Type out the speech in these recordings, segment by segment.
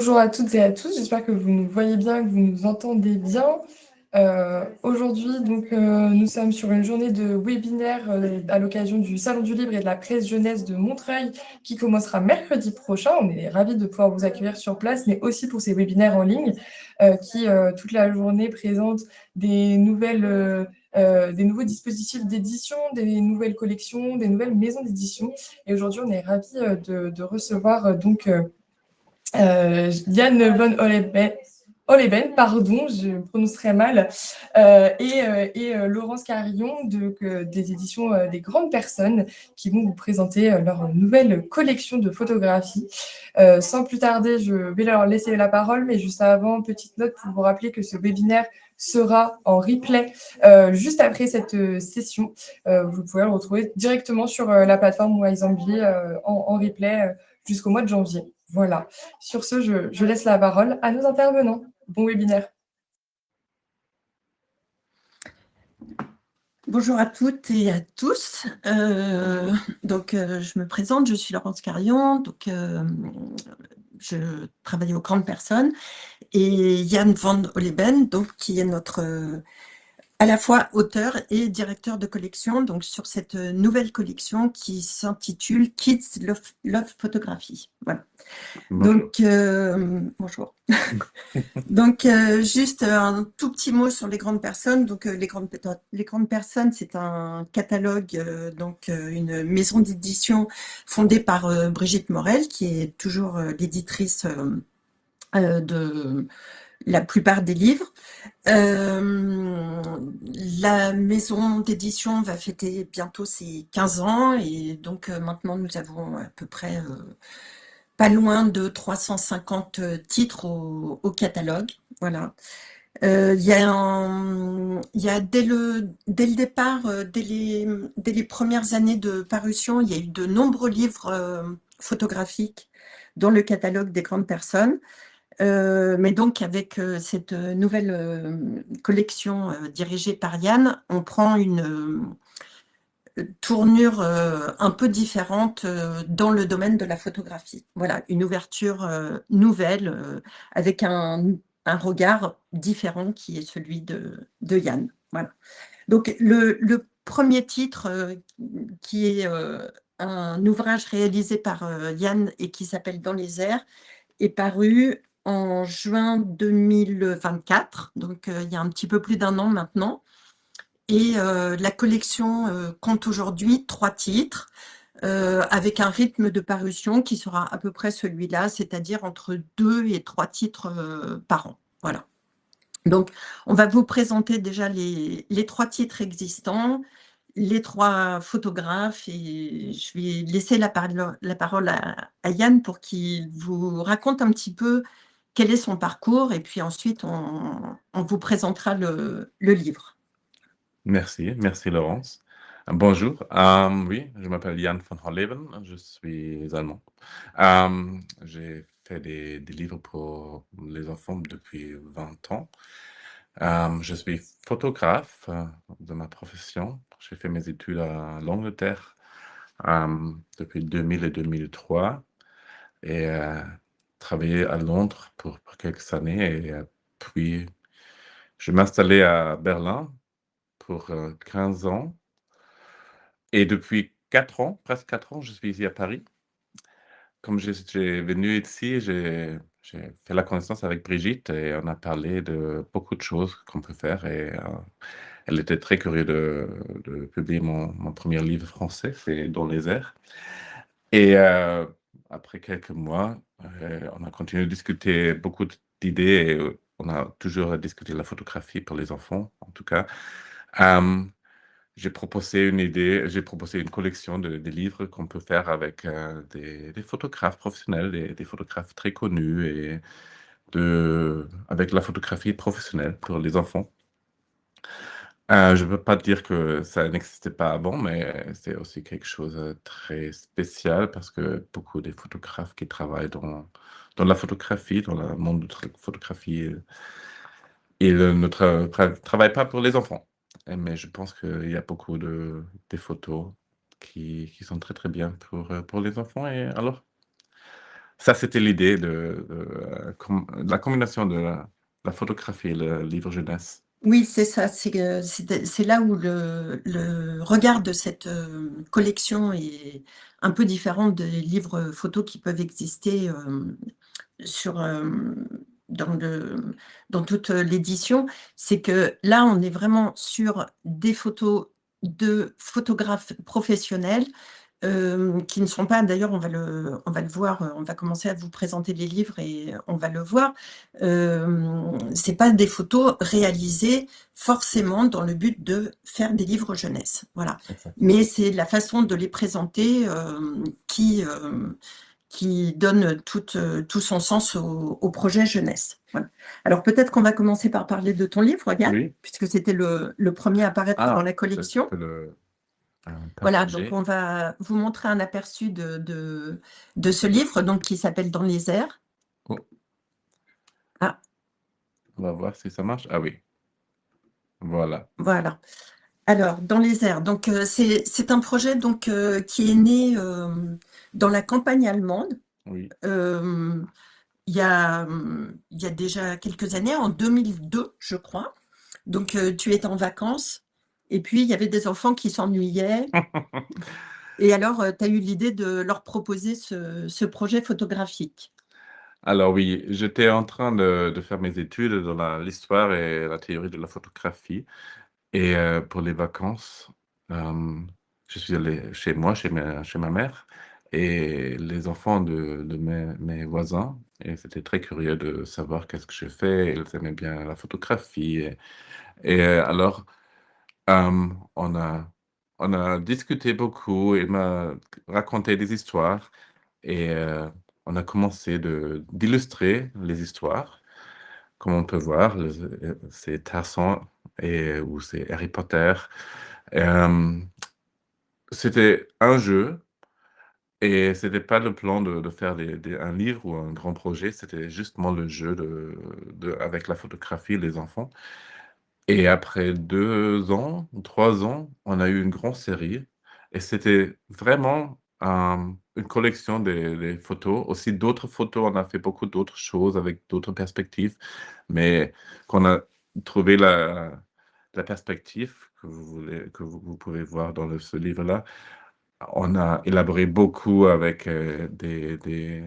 Bonjour à toutes et à tous, j'espère que vous nous voyez bien, que vous nous entendez bien. Aujourd'hui, nous sommes sur une journée de webinaire à l'occasion du Salon du Livre et de la Presse Jeunesse de Montreuil qui commencera mercredi prochain. On est ravis de pouvoir vous accueillir sur place, mais aussi pour ces webinaires en ligne qui, toute la journée, présentent des nouveaux dispositifs d'édition, des nouvelles collections, des nouvelles maisons d'édition. Et aujourd'hui, on est ravis de recevoir Yann von Holleben, pardon, je prononcerai mal, et Laurence Carillon des éditions des Grandes Personnes qui vont vous présenter leur nouvelle collection de photographies. Sans plus tarder, je vais leur laisser la parole, mais juste avant, petite note pour vous rappeler que ce webinaire sera en replay juste après cette session. Vous pouvez le retrouver directement sur la plateforme Wisambly en replay jusqu'au mois de janvier. Voilà. Sur ce, je laisse la parole à nos intervenants. Bon webinaire. Bonjour à toutes et à tous. Je me présente, je suis Laurence Carillon, je travaille aux Grandes Personnes, et Yann van Holleben, qui est notre à la fois auteur et directeur de collection, donc sur cette nouvelle collection qui s'intitule Kids Love Photography. Voilà. Bonjour. Bonjour. Juste un tout petit mot sur les Grandes Personnes. Les Grandes Personnes, c'est un catalogue, une maison d'édition fondée par Brigitte Morel, qui est toujours l'éditrice de la plupart des livres. La maison d'édition va fêter bientôt ses 15 ans et donc maintenant nous avons à peu près pas loin de 350 titres au catalogue. Voilà. Il y a dès le départ, dès les premières années de parution, il y a eu de nombreux livres photographiques dans le catalogue des Grandes Personnes. Mais donc avec cette nouvelle collection dirigée par Yann, on prend une tournure un peu différente dans le domaine de la photographie. Voilà, une ouverture nouvelle avec un regard différent qui est celui de Yann. Voilà. Donc le premier titre qui est un ouvrage réalisé par Yann et qui s'appelle Dans les airs est paru en juin 2024, donc il y a un petit peu plus d'un an maintenant. Et la collection compte aujourd'hui 3 titres, avec un rythme de parution qui sera à peu près celui-là, c'est-à-dire entre 2 et 3 titres par an. Voilà. Donc, on va vous présenter déjà les 3 titres existants, les 3 photographes, et je vais laisser la parole à Yann pour qu'il vous raconte un petit peu quel est son parcours, et puis ensuite, on vous présentera le livre. Merci Laurence. Bonjour, oui, je m'appelle Jan van Holleben, je suis allemand. J'ai fait des livres pour les enfants depuis 20 ans. Je suis photographe de ma profession. J'ai fait mes études à l'Angleterre depuis 2000 et 2003 et travaillé à Londres pour quelques années. Et puis, je m'installais à Berlin pour 15 ans. Et depuis 4 ans, presque 4 ans, je suis ici à Paris. Comme j'ai venu ici, j'ai fait la connaissance avec Brigitte et on a parlé de beaucoup de choses qu'on peut faire. Et elle était très curieuse de publier mon premier livre français, c'est Dans les airs. Et après quelques mois, on a continué de discuter beaucoup d'idées et on a toujours discuté la photographie pour les enfants, en tout cas. J'ai proposé une collection de livres qu'on peut faire avec des photographes professionnels, des photographes très connus et avec la photographie professionnelle pour les enfants. Je ne veux pas dire que ça n'existait pas avant, mais c'est aussi quelque chose de très spécial parce que beaucoup des photographes qui travaillent dans la photographie, dans le monde de la photographie, ils ne travaillent pas pour les enfants. Mais je pense qu'il y a beaucoup des photos qui sont très très bien pour les enfants. Et alors, ça, c'était l'idée de la combinaison de la photographie et le livre jeunesse. Oui, c'est ça. C'est là où le regard de cette collection est un peu différent des livres photos qui peuvent exister sur, dans toute l'édition. C'est que là, on est vraiment sur des photos de photographes professionnels qui ne sont pas, d'ailleurs, on va le voir, on va commencer à vous présenter les livres et on va le voir. C'est pas des photos réalisées forcément dans le but de faire des livres jeunesse, voilà. Exactement. Mais c'est la façon de les présenter qui donne tout son sens au projet jeunesse. Voilà. Alors peut-être qu'on va commencer par parler de ton livre, Yann, Oui. puisque c'était le premier à apparaître dans la Je collection. peux le Voilà, partager. donc on va vous montrer un aperçu de ce livre donc, qui s'appelle Dans les airs. Oh. Ah. On va voir si ça marche. Ah oui. Voilà. Voilà. Alors, Dans les airs, donc c'est un projet donc, qui est né dans la campagne allemande. Oui. Il y a déjà quelques années, en 2002, je crois. Donc, tu étais en vacances et puis il y avait des enfants qui s'ennuyaient. Et alors, tu as eu l'idée de leur proposer ce projet photographique. Alors oui, j'étais en train de faire mes études dans l'histoire et la théorie de la photographie. Et pour les vacances, je suis allé chez moi, chez ma mère et les enfants de mes voisins et c'était très curieux de savoir qu'est-ce que je fais. Ils aimaient bien la photographie et alors, on a discuté beaucoup. Il m'a raconté des histoires et on a commencé d'illustrer les histoires. Comme on peut voir, c'est Tarzan ou c'est Harry Potter. C'était un jeu et c'était pas le plan de faire un livre ou un grand projet, c'était justement le jeu avec la photographie, les enfants. Et après 2 ans ou 3 ans, on a eu une grande série et c'était vraiment, une collection des photos. Aussi d'autres photos, on a fait beaucoup d'autres choses avec d'autres perspectives, mais qu'on a trouvé la perspective que vous pouvez voir dans ce livre-là. On a élaboré beaucoup avec, des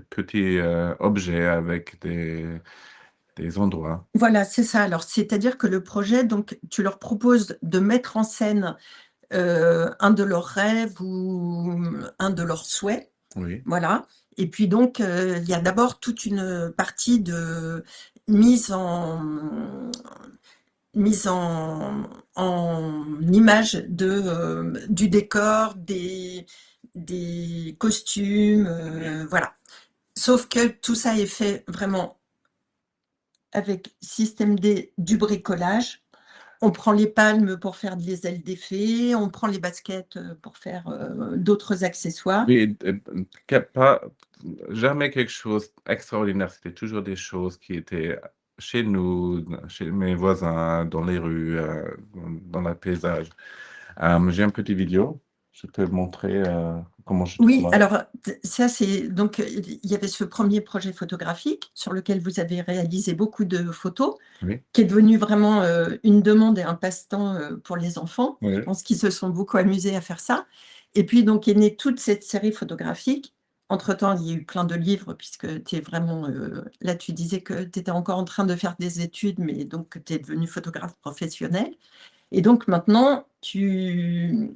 petits, objets, avec des endroits. Voilà, c'est ça. Alors, c'est-à-dire que le projet, donc, tu leur proposes de mettre en scène un de leurs rêves ou un de leurs souhaits. Oui. Voilà. Et puis donc, il y a d'abord toute une partie de mise en image du décor, des costumes, voilà. Sauf que tout ça est fait vraiment avec système D, du bricolage. On prend les palmes pour faire des ailes d'effet, on prend les baskets pour faire d'autres accessoires. Oui, jamais quelque chose d'extraordinaire. C'était toujours des choses qui étaient chez nous, chez mes voisins, dans les rues, dans le paysage. J'ai une petite vidéo. Je peux montrer comment je Oui, travaille. alors ça c'est donc il y avait ce premier projet photographique sur lequel vous avez réalisé beaucoup de photos, Oui. qui est devenu vraiment une demande et un passe-temps pour les enfants. Oui. Je pense qu'ils se sont beaucoup amusés à faire ça. Et puis donc est née toute cette série photographique. Entre-temps, il y a eu plein de livres puisque tu es vraiment là tu disais que tu étais encore en train de faire des études, mais donc tu es devenu photographe professionnel. Et donc maintenant, tu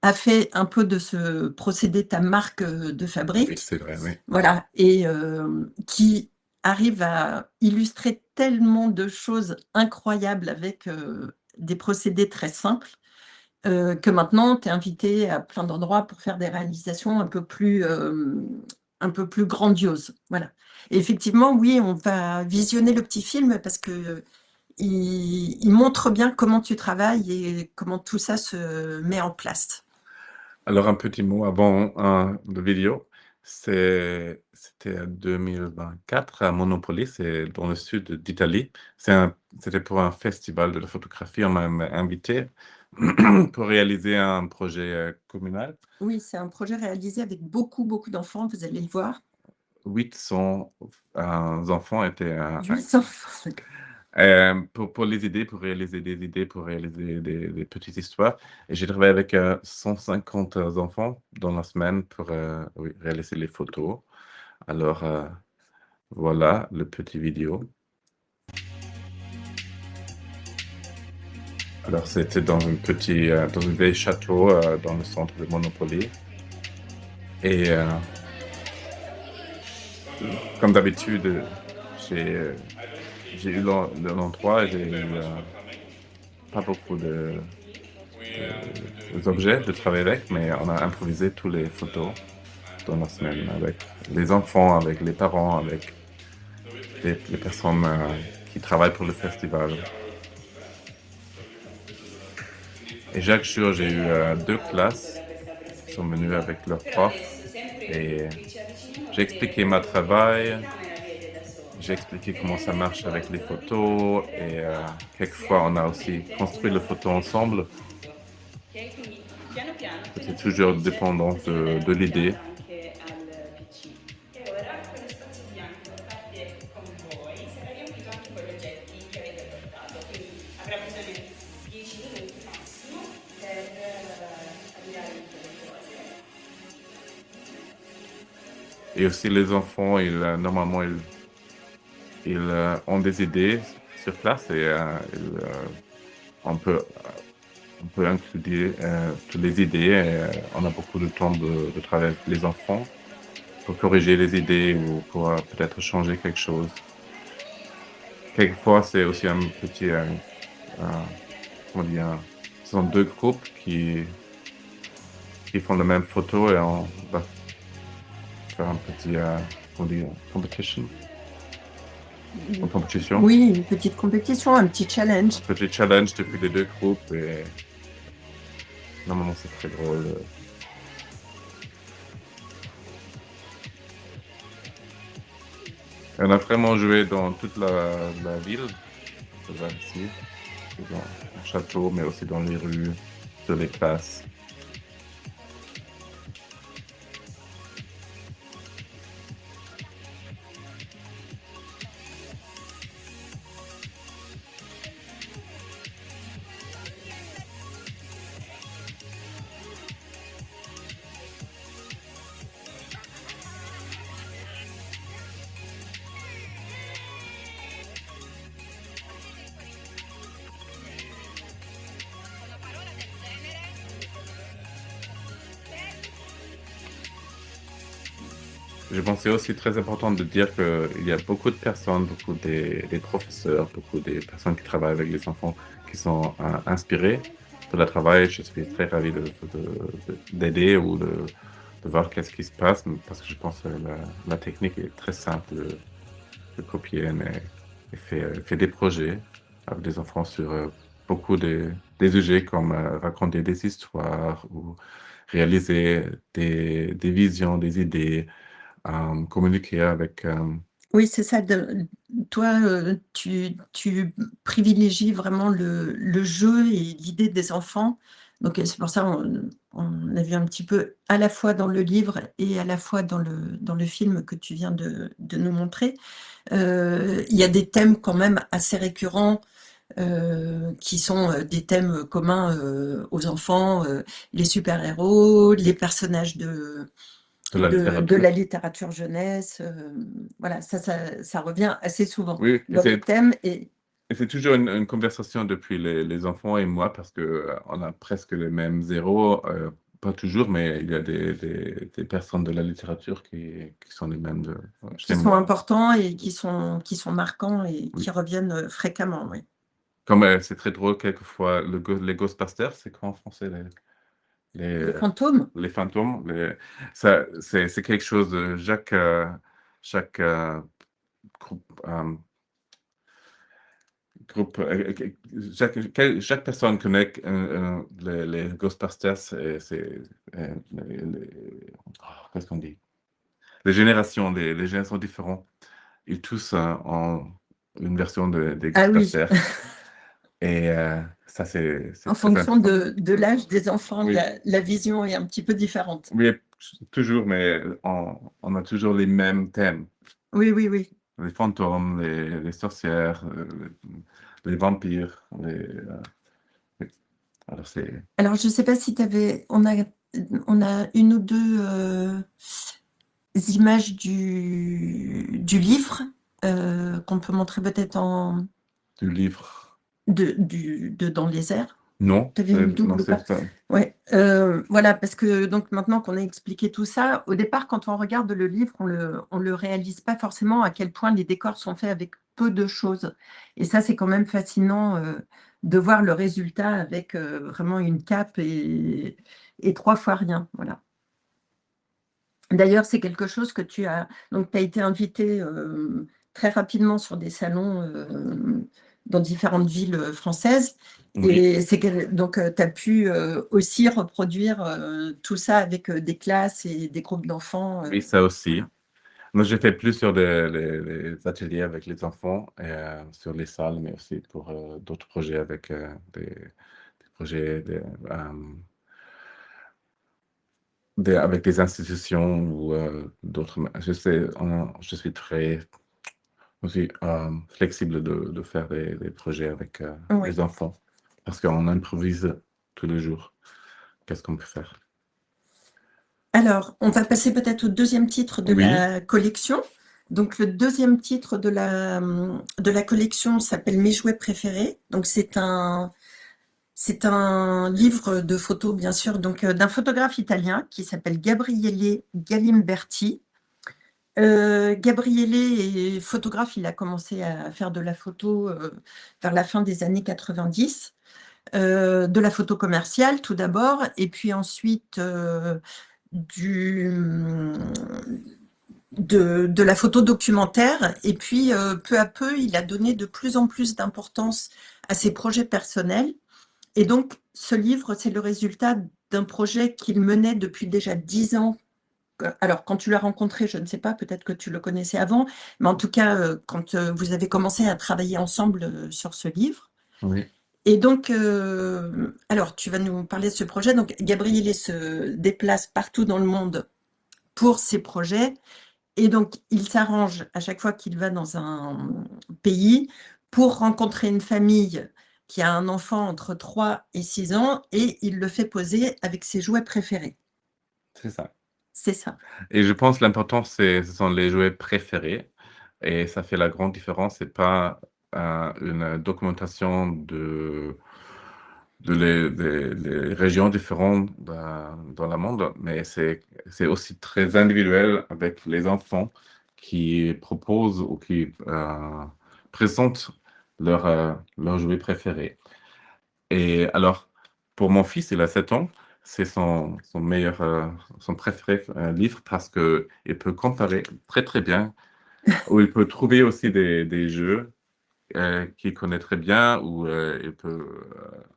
as fait un peu de ce procédé ta marque de Oui, fabrique, c'est vrai, oui. voilà, et qui arrive à illustrer tellement de choses incroyables avec des procédés très simples que maintenant, tu es invité à plein d'endroits pour faire des réalisations un peu plus grandioses. Voilà. Et effectivement, oui, on va visionner le petit film parce que il montre bien comment tu travailles et comment tout ça se met en place. Alors un petit mot avant, de vidéo. C'était en 2024 à Monopoly, c'est dans le sud d'Italie. C'était pour un festival de la photographie. On m'a invité pour réaliser un projet communal. Oui, c'est un projet réalisé avec beaucoup, beaucoup d'enfants, vous allez le voir. 800 enfants étaient 800. pour les idées, pour réaliser des idées, pour réaliser des petites histoires. Et j'ai travaillé avec 150 enfants dans la semaine pour oui, réaliser les photos. Alors, voilà le petit vidéo. Alors, c'était dans dans un vieil château dans le centre de Monopoly. Et comme d'habitude, j'ai eu l'endroit et j'ai eu pas beaucoup d'objets de travailler avec, mais on a improvisé tous les photos dans la semaine avec les enfants, avec les parents, avec les personnes qui travaillent pour le festival. Et chaque jour, j'ai eu 2 classes qui sont venues avec leurs profs et j'ai expliqué mon travail, j'ai expliqué comment ça marche avec les photos et quelquefois on a aussi construit les photos ensemble. C'est toujours dépendant de l'idée. Et aussi les enfants, normalement, ils ont des idées sur place et on peut inclure toutes les idées. Et, on a beaucoup de temps de travailler avec les enfants pour corriger les idées ou pour peut-être changer quelque chose. Quelquefois, c'est aussi un petit, comment dire, ce sont 2 groupes qui font la même photo et on va faire un petit, comment dire, competition. Une compétition. Oui, une petite compétition, un petit challenge. Un petit challenge depuis les 2 groupes et normalement c'est très drôle. Et on a vraiment joué dans toute la ville, ici, dans le château, mais aussi dans les rues, sur les classes. Je pensais aussi très important de dire qu'il y a beaucoup de personnes, beaucoup des professeurs, beaucoup des personnes qui travaillent avec les enfants qui sont inspirés de le travail. Je suis très ravi d'aider ou de voir qu'est-ce qui se passe parce que je pense que la technique est très simple de copier et fait des projets avec des enfants sur beaucoup des sujets comme raconter des histoires ou réaliser des visions, des idées communiquer avec. Oui, c'est ça. Toi, tu privilégies vraiment le jeu et l'idée des enfants. Donc, c'est pour ça on a vu un petit peu à la fois dans le livre et à la fois dans le film que tu viens de nous montrer. Il y a des thèmes quand même assez récurrents qui sont des thèmes communs aux enfants, les super-héros, les personnages De la de littérature. la littérature jeunesse. Voilà, ça revient assez souvent Oui, dans les thèmes. Et c'est toujours une conversation depuis les enfants et moi parce que on a presque les mêmes zéros, pas toujours, mais il y a des personnes de la littérature qui sont les mêmes qui sont importants et qui sont marquants et qui reviennent fréquemment, oui. Comme c'est très drôle quelquefois, les Ghostbusters, c'est quoi en français Les fantômes. Les fantômes, c'est quelque chose de chaque groupe, chaque personne connaît les Ghostbusters, qu'est-ce qu'on dit? les générations différentes, ils tous ont une version des Ah oui, Gangsters. Et ça, c'est en très fonction important. de l'âge des enfants, Oui, la vision est un petit peu différente. oui, toujours, mais on a toujours les mêmes thèmes. Oui, oui, oui. Les fantômes, les sorcières, les vampires. Oui. Alors, c'est... Alors, je ne sais pas si tu avais... On a une ou deux images du livre qu'on peut montrer peut-être Du livre. dans les airs. Non, Tu avais une non, double ou c'est pas? ça. Ouais, voilà, parce que donc maintenant qu'on a expliqué tout ça, au départ, quand on regarde le livre, on le réalise pas forcément à quel point les décors sont faits avec peu de choses. Et ça, c'est quand même fascinant de voir le résultat avec vraiment une cape et 3 fois rien. Voilà. D'ailleurs, c'est quelque chose que tu as. Donc, tu as été invité très rapidement sur des salons dans différentes villes françaises. Oui, Et donc, tu as pu aussi reproduire tout ça avec des classes et des groupes d'enfants. oui, ça aussi. Moi, j'ai fait plus sur les ateliers avec les enfants, et, sur les salles, mais aussi pour d'autres projets avec des projets avec des institutions ou d'autres. Je suis très aussi, flexible de faire des projets avec Oui. les enfants parce qu'on improvise tous les jours. Qu'est-ce qu'on peut faire? Alors, on va passer peut-être au deuxième titre de Oui, la collection. Donc, le deuxième titre de la collection s'appelle Mes jouets préférés. Donc, c'est un livre de photos, bien sûr, donc d'un photographe italien qui s'appelle Gabriele Galimberti. Gabriele est photographe, il a commencé à faire de la photo vers la fin des années 90, de la photo commerciale tout d'abord, et puis ensuite de la photo documentaire. Et puis peu à peu, il a donné de plus en plus d'importance à ses projets personnels. Et donc, ce livre, c'est le résultat d'un projet qu'il menait depuis déjà 10 ans. Alors, quand tu l'as rencontré, je ne sais pas, peut-être que tu le connaissais avant, mais en tout cas, quand vous avez commencé à travailler ensemble sur ce livre. oui, Et donc, alors, tu vas nous parler de ce projet. Donc, Gabriele se déplace partout dans le monde pour ses projets. Et donc, il s'arrange à chaque fois qu'il va dans un pays pour rencontrer une famille qui a un enfant entre 3 et 6 ans et il le fait poser avec ses jouets préférés. c'est ça. C'est ça. Et je pense l'important, ce sont les jouets préférés. Et ça fait la grande différence. C'est pas une documentation les régions différentes dans le monde, mais c'est aussi très individuel avec les enfants qui proposent ou qui présentent leur jouet préféré. Et alors, pour mon fils, il a 7 ans, c'est son meilleur, son préféré livre parce qu'il peut comparer très très bien, ou il peut trouver aussi des jeux qu'il connaît très bien, ou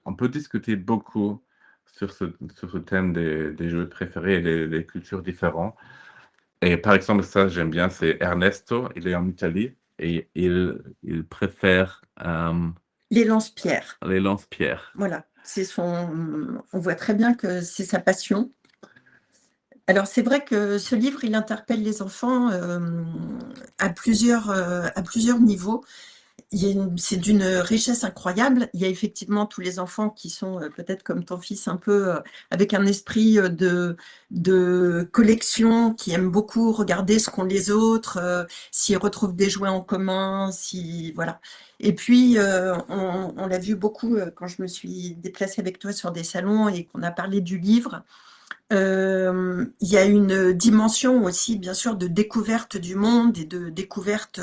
on peut discuter beaucoup sur ce thème des jeux préférés et les cultures différentes. Et par exemple, ça j'aime bien, c'est Ernesto, il est en Italie et il préfère Les lance-pierres. les lance-pierres. Voilà. On voit très bien que c'est sa passion. Alors, c'est vrai que ce livre, il interpelle les enfants à plusieurs niveaux. C'est d'une richesse incroyable. Il y a effectivement tous les enfants qui sont peut-être comme ton fils, un peu avec un esprit de collection, qui aiment beaucoup regarder ce qu'ont les autres, s'ils retrouvent des jouets en commun, voilà. Et puis, on l'a vu beaucoup quand je me suis déplacée avec toi sur des salons et qu'on a parlé du livre. Il y a une dimension aussi, bien sûr, de découverte du monde et de découverte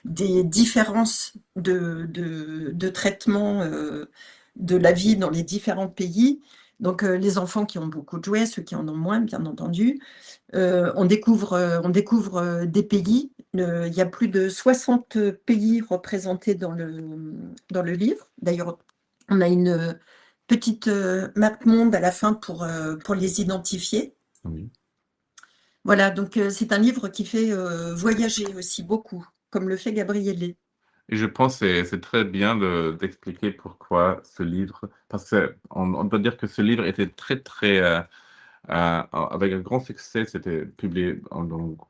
des différences de traitement de la vie dans les différents pays. Donc, les enfants qui ont beaucoup de jouets, ceux qui en ont moins, bien entendu. On découvre des pays. Il y a plus de 60 pays représentés dans le livre. D'ailleurs, on a une petite map monde à la fin pour les identifier. Oui. Voilà, donc c'est un livre qui fait voyager aussi beaucoup, comme le fait Gabriele. Et je pense que c'est très bien d'expliquer pourquoi ce livre, parce qu'on doit dire que ce livre était très, avec un grand succès, c'était publié au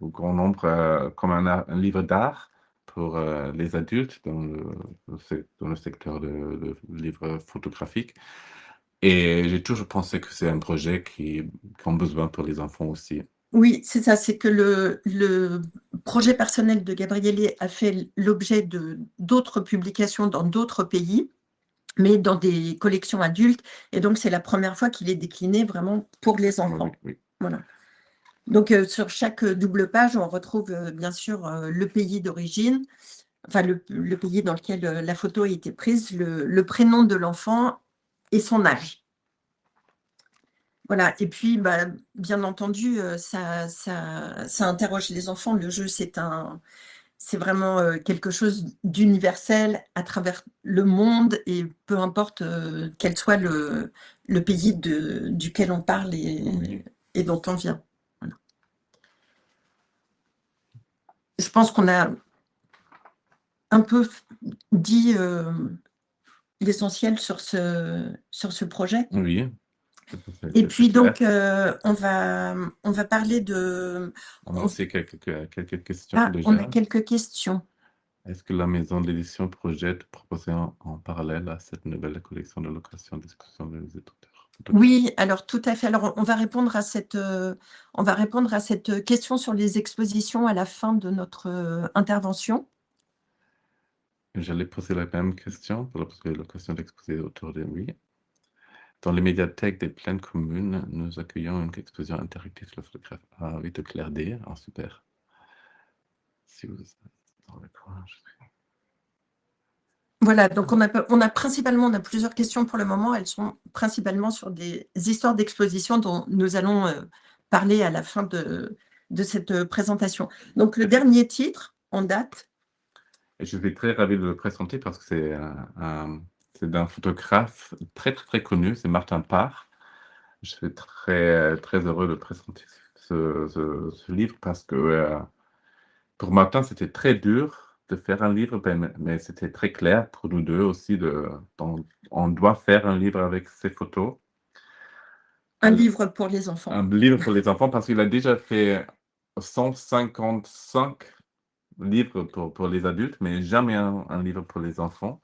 grand nombre comme un livre d'art pour les adultes dans le secteur de livres photographiques. Et j'ai toujours pensé que c'est un projet qui a besoin pour les enfants aussi. Oui, c'est ça, c'est que le projet personnel de Gabriele a fait l'objet d'autres publications dans d'autres pays, mais dans des collections adultes. Et donc, c'est la première fois qu'il est décliné vraiment pour les enfants. Oui, oui. Voilà. Donc, sur chaque double page, on retrouve bien sûr le pays d'origine, enfin le pays dans lequel la photo a été prise, le prénom de l'enfant et son âge. Voilà, et puis, bah, bien entendu, ça interroge les enfants. Le jeu, c'est vraiment quelque chose d'universel à travers le monde, et peu importe quel soit le pays duquel on parle Oui. et dont on vient. Voilà. Je pense qu'on a un peu dit l'essentiel sur ce projet. Oui. Et puis clair. donc, on va parler de... On a aussi quelques questions Ah, on a déjà. quelques questions. Est-ce que la maison d'édition projette de proposer en parallèle à cette nouvelle collection de location d'exposition des éditeurs? Oui, alors tout à fait. Alors, on va répondre à cette question sur les expositions à la fin de notre intervention. J'allais poser la même question pour la location d'exposer autour de oui. Dans les médiathèques des plaines communes, nous accueillons une exposition interactive sur le photographe. Ah oui, de Claire D. Ah, super. Si vous êtes dans le coin, Voilà, donc on a plusieurs questions pour le moment. Elles sont principalement sur des histoires d'exposition dont nous allons parler à la fin de cette présentation. Donc, le dernier titre en date. Et je suis très ravi de le présenter parce que c'est d'un photographe très connu, c'est Martin Parr. Je suis très heureux de présenter ce livre parce que pour Martin, c'était très dur de faire un livre, mais c'était très clair pour nous deux aussi. On doit faire un livre avec ses photos. Un livre pour les enfants. Un livre pour les enfants parce qu'il a déjà fait 155 livres pour les adultes, mais jamais un livre pour les enfants.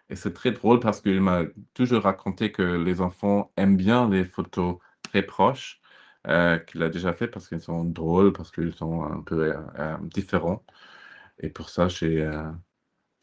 Et c'est très drôle parce qu'il m'a toujours raconté que les enfants aiment bien les photos très proches qu'il a déjà fait parce qu'elles sont drôles, parce qu'ils sont un peu différents. Et pour ça, j'ai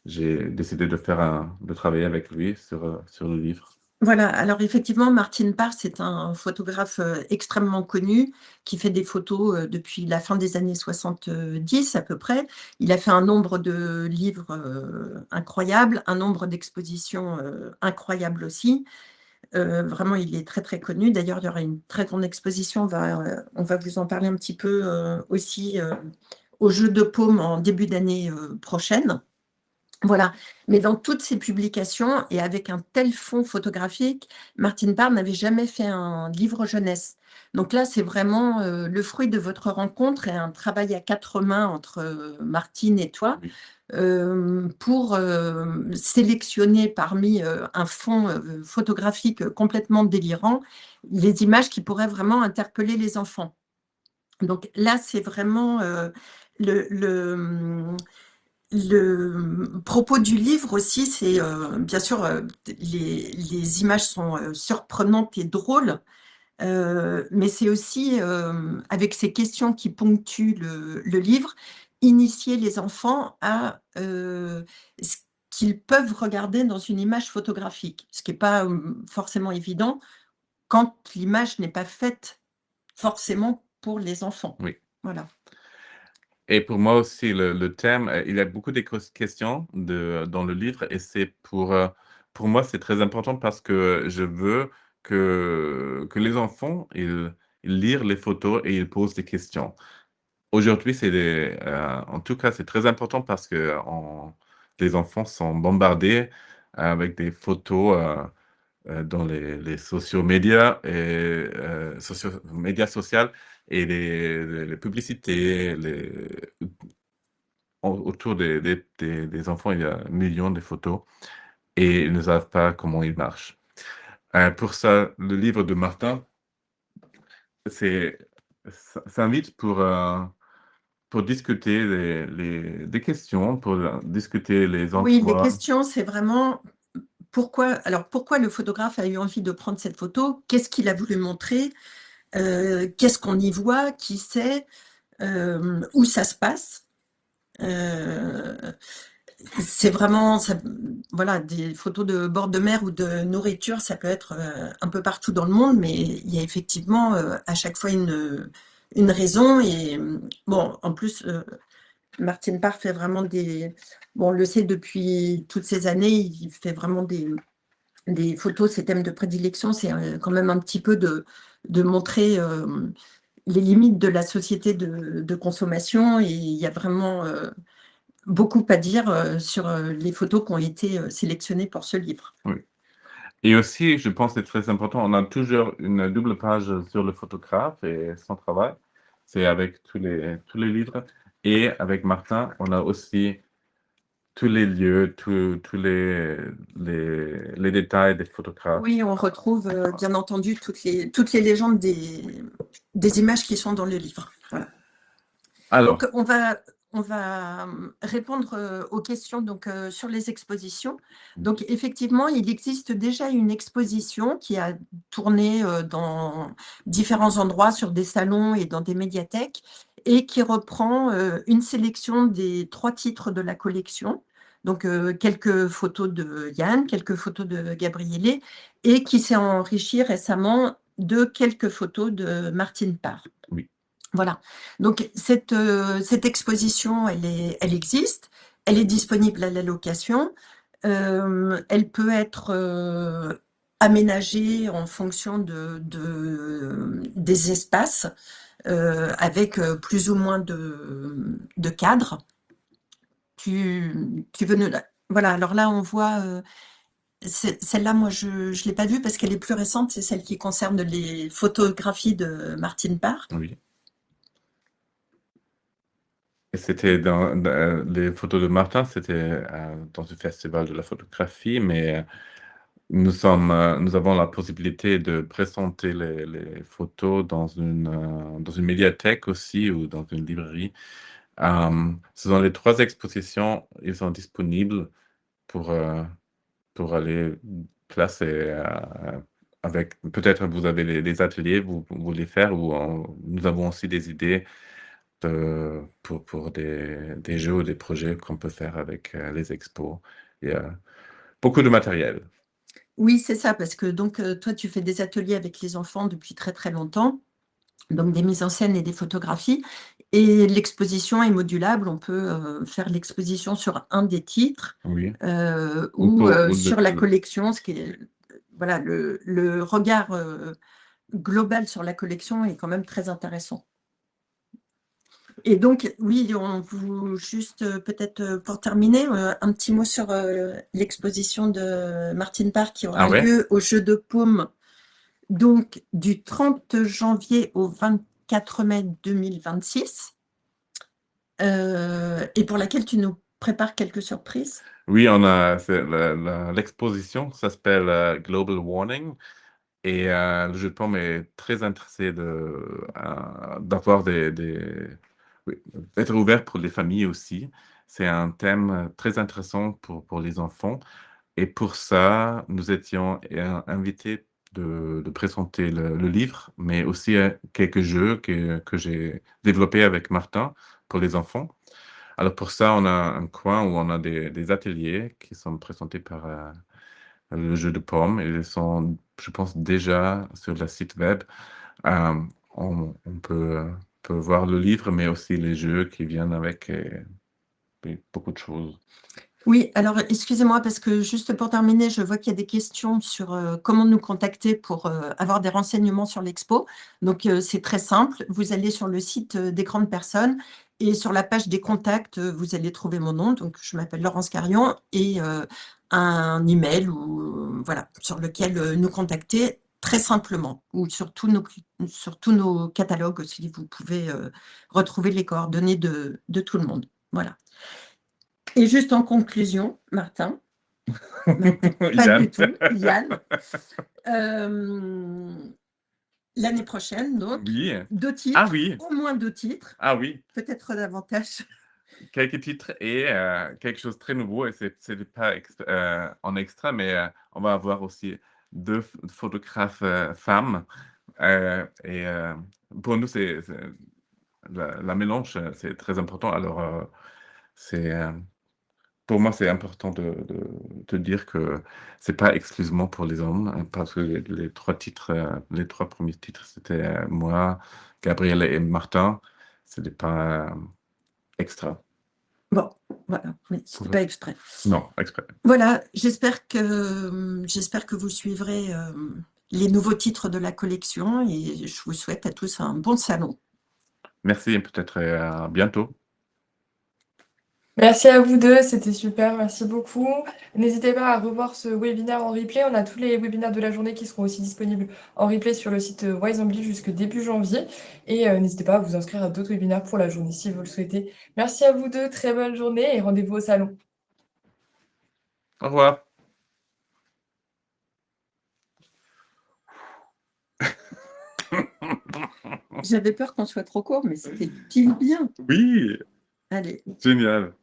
décidé de travailler avec lui sur le livre. Voilà, alors effectivement, Martin Parr, c'est un photographe extrêmement connu qui fait des photos depuis la fin des années 70 à peu près. Il a fait un nombre de livres incroyables, un nombre d'expositions incroyables aussi. Vraiment, il est très connu. D'ailleurs, il y aura une très grande exposition. On va vous en parler un petit peu aussi au Jeu de Paume en début d'année prochaine. Voilà, mais dans toutes ces publications et avec un tel fond photographique, Martin Parr n'avait jamais fait un livre jeunesse. Donc là, c'est vraiment le fruit de votre rencontre et un travail à quatre mains entre Martine et toi pour sélectionner parmi un fond photographique complètement délirant les images qui pourraient vraiment interpeller les enfants. Donc là, c'est vraiment le propos du livre aussi, c'est bien sûr les images sont surprenantes et drôles, mais c'est aussi avec ces questions qui ponctuent le livre, initier les enfants à ce qu'ils peuvent regarder dans une image photographique, ce qui n'est pas forcément évident quand l'image n'est pas faite forcément pour les enfants. Oui. Voilà. Et pour moi aussi, le thème, il y a beaucoup de questions dans le livre et c'est pour moi, c'est très important parce que je veux que les enfants, ils lisent les photos et ils posent des questions. Aujourd'hui, en tout cas, c'est très important parce que les enfants sont bombardés avec des photos dans les sociaux médias et médias sociaux et les publicités, autour des enfants, il y a millions de photos et ils ne savent pas comment ils marchent. Pour ça, le livre de Martin, c'est, ça invite pour discuter des questions, pour discuter les Oui, les emplois. questions, c'est vraiment pourquoi le photographe a eu envie de prendre cette photo? Qu'est-ce qu'il a voulu montrer? Qu'est-ce qu'on y voit? Qui c'est? Où ça se passe? C'est vraiment, voilà, des photos de bord de mer ou de nourriture, ça peut être un peu partout dans le monde, mais il y a effectivement à chaque fois une raison. Et bon, en plus, Martin Parr fait vraiment bon, on le sait depuis toutes ces années, il fait vraiment des photos, ses thèmes de prédilection, c'est quand même un petit peu de montrer les limites de la société de consommation. Et il y a vraiment beaucoup à dire sur les photos qui ont été sélectionnées pour ce livre. Oui. Et aussi, je pense que c'est très important, on a toujours une double page sur le photographe et son travail. C'est avec tous les livres. Et avec Martin, on a aussi tous les lieux, tous les détails des photographes. Oui, on retrouve bien entendu toutes les légendes des images qui sont dans le livre. Voilà. Alors, Donc, on va répondre aux questions donc, sur les expositions. Donc, effectivement, il existe déjà une exposition qui a tourné dans différents endroits, sur des salons et dans des médiathèques, et qui reprend une sélection des 3 titres de la collection. Donc, quelques photos de Yann, quelques photos de Gabriele, et qui s'est enrichie récemment de quelques photos de Martine Parr. oui. Voilà. Donc, cette exposition, elle existe. Elle est disponible à la location. Elle peut être aménagée en fonction des espaces, avec plus ou moins de cadres. Tu veux nous... Voilà, alors là, on voit... celle-là, moi, je ne l'ai pas vue parce qu'elle est plus récente. C'est celle qui concerne les photographies de Martine Parr. Oui. Et c'était dans les photos de Martin, c'était dans le festival de la photographie, mais nous avons la possibilité de présenter les photos dans une médiathèque aussi ou dans une librairie. Ce sont les 3 expositions, ils sont disponibles pour aller placer avec peut-être vous avez les ateliers, vous voulez faire, ou nous avons aussi des idées pour des jeux ou des projets qu'on peut faire avec les expos. Il y a beaucoup de matériel. Oui, c'est ça, parce que donc toi, tu fais des ateliers avec les enfants depuis très très longtemps, donc des mises en scène et des photographies. Et l'exposition est modulable, on peut faire l'exposition sur un des titres Oui. ou Ou sur la collection, ce qui est, voilà, le regard global sur la collection est quand même très intéressant. Et donc, oui, juste peut-être pour terminer, un petit mot sur l'exposition de Martine Parr qui aura lieu au Jeu de Paume, donc du 30 janvier au 24 mai 2026, et pour laquelle tu nous prépares quelques surprises. Oui, l'exposition s'appelle Global Warning. Et le Jeu de Paume est très intéressé d'avoir oui, être ouvert pour les familles aussi. C'est un thème très intéressant pour les enfants. Et pour ça, nous étions invités de présenter le livre, mais aussi quelques jeux que j'ai développés avec Martin pour les enfants. Alors pour ça, on a un coin où on a des ateliers qui sont présentés par le Jeu de Paume. Ils sont, je pense, déjà sur le site web. On peut voir le livre, mais aussi les jeux qui viennent avec et beaucoup de choses. Oui, alors excusez-moi parce que juste pour terminer, je vois qu'il y a des questions sur comment nous contacter pour avoir des renseignements sur l'expo. Donc c'est très simple, vous allez sur le site des grandes personnes et sur la page des contacts, vous allez trouver mon nom. Donc je m'appelle Laurence Carion et un email ou voilà, sur lequel nous contacter très simplement, ou sur tous nos catalogues aussi, vous pouvez retrouver les coordonnées de tout le monde. Voilà. Et juste en conclusion, Martin, pas Yann. du tout, Yann, l'année prochaine, donc, Oui. 2 titres, Ah oui. au moins 2 titres, Ah oui. peut-être davantage. Quelques titres et quelque chose de très nouveau, et c'est pas en extra, mais on va avoir aussi 2 photographes femmes. Et pour nous, c'est la mélange, c'est très important. Alors, c'est pour moi, c'est important de dire que c'est pas exclusivement pour les hommes, hein, parce que les 3 titres, les 3 premiers titres, c'était moi, Gabrielle et Martin. C'était pas extra. Bon, voilà, oui, c'était pas exprès. Non, exprès. Voilà, j'espère que vous suivrez les nouveaux titres de la collection, et je vous souhaite à tous un bon salon. Merci et peut-être à bientôt. Merci à vous deux, c'était super, merci beaucoup. N'hésitez pas à revoir ce webinaire en replay. On a tous les webinaires de la journée qui seront aussi disponibles en replay sur le site Wisembly jusque début janvier. Et n'hésitez pas à vous inscrire à d'autres webinaires pour la journée si vous le souhaitez. Merci à vous deux, très bonne journée et rendez-vous au salon. Au revoir. J'avais peur qu'on soit trop court, mais c'était pile bien. Oui, Allez. génial.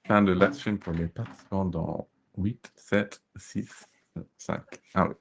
Fin de live stream pour les participants dans 8, 7, 6, 5. Ah oui.